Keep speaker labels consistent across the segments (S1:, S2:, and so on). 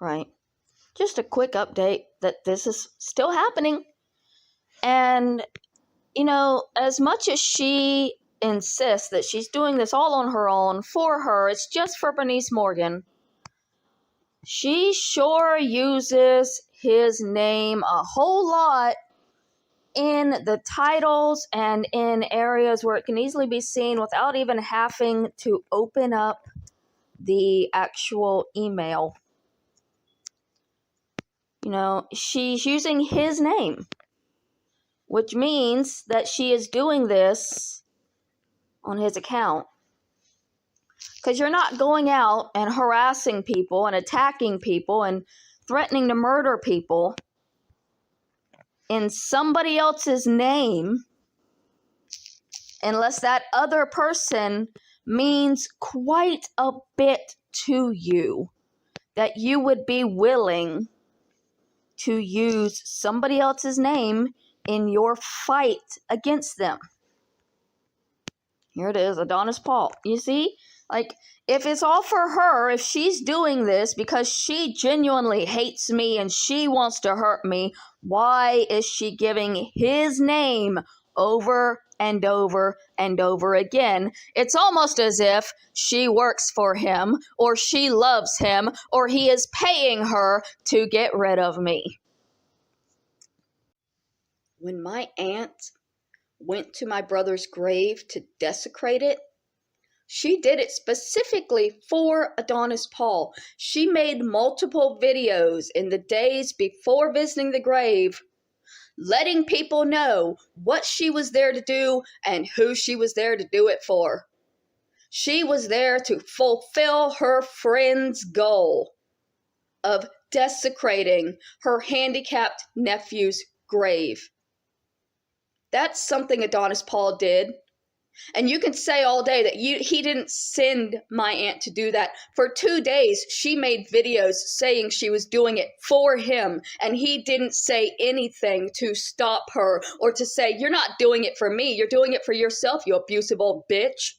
S1: right? Just a quick update that this is still happening. And, as much as she insists that she's doing this all on her own, for her, it's just for Bernice Morgan, she sure uses his name a whole lot in the titles and in areas where it can easily be seen without even having to open up the actual email. She's using his name, which means that she is doing this on his account. Because you're not going out and harassing people and attacking people and threatening to murder people in somebody else's name unless that other person means quite a bit to you, that you would be willing to use somebody else's name in your fight against them. Here it is, Adonis Paul. You see? If it's all for her, if she's doing this because she genuinely hates me and she wants to hurt me, why is she giving his name over and over and over again? It's almost as if she works for him, or she loves him, or he is paying her to get rid of me. When my aunt went to my brother's grave to desecrate it, she did it specifically for Adonis Paul. She made multiple videos in the days before visiting the grave, letting people know what she was there to do and who she was there to do it for. She was there to fulfill her friend's goal of desecrating her handicapped nephew's grave. That's something Adonis Paul did. And you can say all day that he didn't send my aunt to do that. For 2 days, she made videos saying she was doing it for him, and he didn't say anything to stop her or to say, you're not doing it for me, you're doing it for yourself, you abusive old bitch.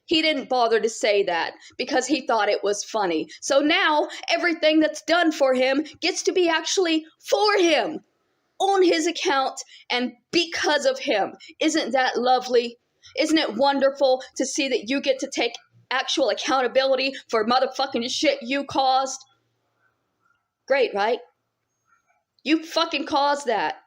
S1: He didn't bother to say that because he thought it was funny. So now, everything that's done for him gets to be actually for him, on his account, and because of him. Isn't that lovely? Isn't it wonderful to see that you get to take actual accountability for motherfucking shit you caused? Great, right? You fucking caused that.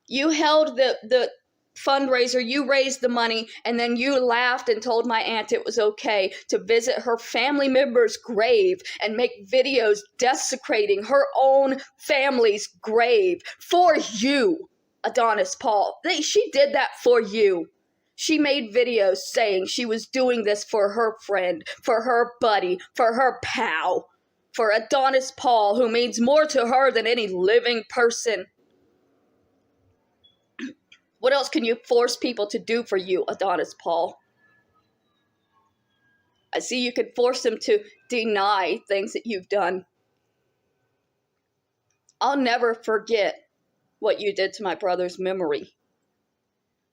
S1: You held the fundraiser, you raised the money, and then you laughed and told my aunt it was okay to visit her family member's grave and make videos desecrating her own family's grave for you, Adonis Paul. She did that for you. She made videos saying she was doing this for her friend, for her buddy, for her pal, for Adonis Paul, who means more to her than any living person. What else can you force people to do for you, Adonis Paul? I see you can force them to deny things that you've done. I'll never forget what you did to my brother's memory.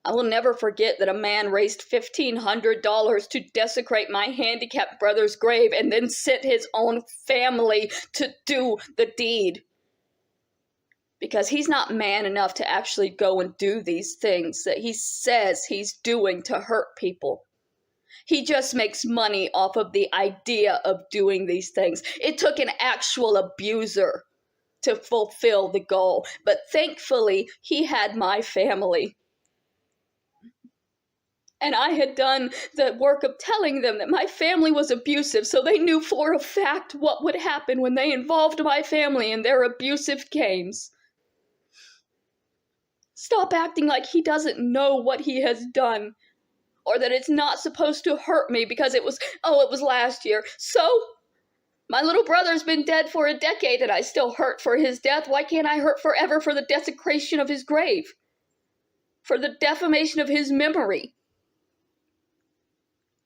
S1: I will never forget that a man raised $1,500 to desecrate my handicapped brother's grave and then sent his own family to do the deed. Because he's not man enough to actually go and do these things that he says he's doing to hurt people. He just makes money off of the idea of doing these things. It took an actual abuser to fulfill the goal, but thankfully he had my family. And I had done the work of telling them that my family was abusive, so they knew for a fact what would happen when they involved my family in their abusive games. Stop acting like he doesn't know what he has done, or that it's not supposed to hurt me because it was last year. So, my little brother's been dead for a decade and I still hurt for his death. Why can't I hurt forever for the desecration of his grave? For the defamation of his memory?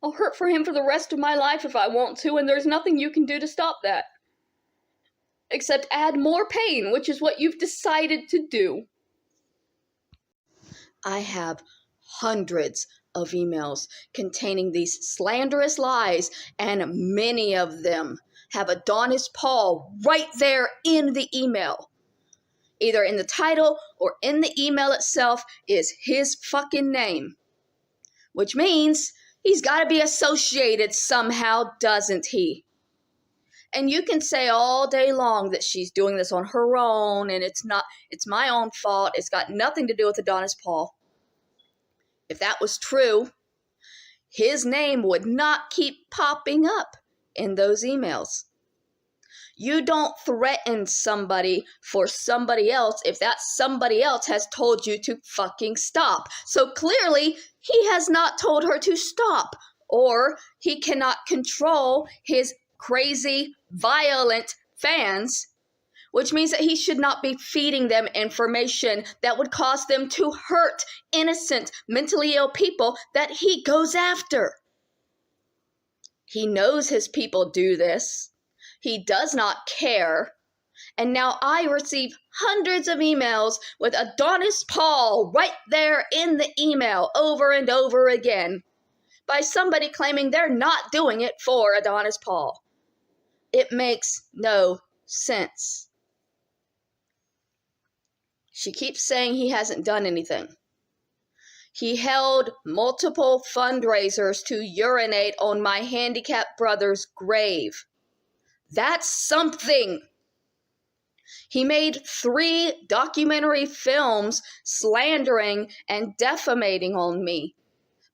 S1: I'll hurt for him for the rest of my life if I want to, and there's nothing you can do to stop that. Except add more pain, which is what you've decided to do. I have hundreds of emails containing these slanderous lies, and many of them have Adonis Paul right there in the email. Either in the title or in the email itself is his fucking name. Which means he's got to be associated somehow, doesn't he? And you can say all day long that she's doing this on her own and it's my own fault. It's got nothing to do with Adonis Paul. If that was true, his name would not keep popping up in those emails. You don't threaten somebody for somebody else if that somebody else has told you to fucking stop. So clearly, he has not told her to stop, or he cannot control his crazy, violent fans, which means that he should not be feeding them information that would cause them to hurt innocent, mentally ill people that he goes after. He knows his people do this. He does not care. And now I receive hundreds of emails with Adonis Paul right there in the email over and over again by somebody claiming they're not doing it for Adonis Paul. It makes no sense. She keeps saying he hasn't done anything. He held multiple fundraisers to urinate on my handicapped brother's grave. That's something. He made 3 documentary films slandering and defamating on me.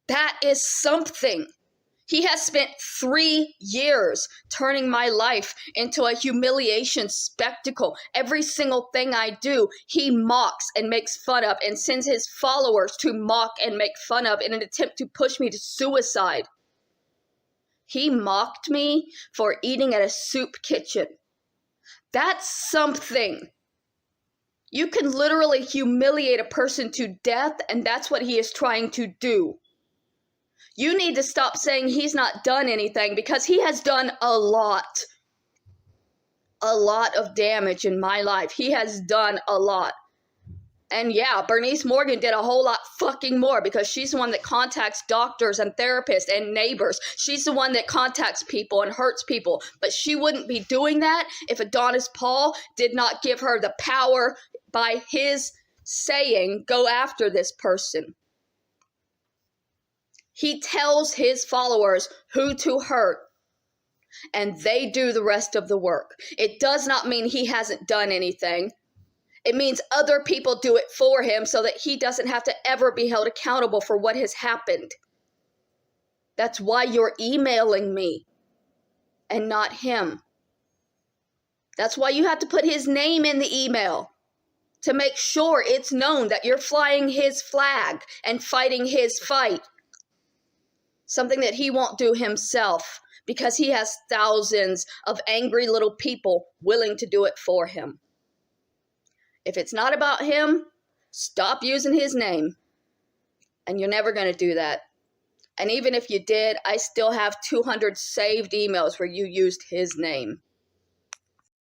S1: That is something. He has spent 3 years turning my life into a humiliation spectacle. Every single thing I do, he mocks and makes fun of and sends his followers to mock and make fun of in an attempt to push me to suicide. He mocked me for eating at a soup kitchen. That's something. You can literally humiliate a person to death, and that's what he is trying to do. You need to stop saying he's not done anything, because he has done a lot. A lot of damage in my life. He has done a lot. And yeah, Bernice Morgan did a whole lot fucking more, because she's the one that contacts doctors and therapists and neighbors. She's the one that contacts people and hurts people. But she wouldn't be doing that if Adonis Paul did not give her the power by his saying, go after this person. He tells his followers who to hurt, and they do the rest of the work. It does not mean he hasn't done anything. It means other people do it for him so that he doesn't have to ever be held accountable for what has happened. That's why you're emailing me and not him. That's why you have to put his name in the email to make sure it's known that you're flying his flag and fighting his fight. Something that he won't do himself because he has thousands of angry little people willing to do it for him. If it's not about him, stop using his name. And you're never going to do that. And even if you did, I still have 200 saved emails where you used his name.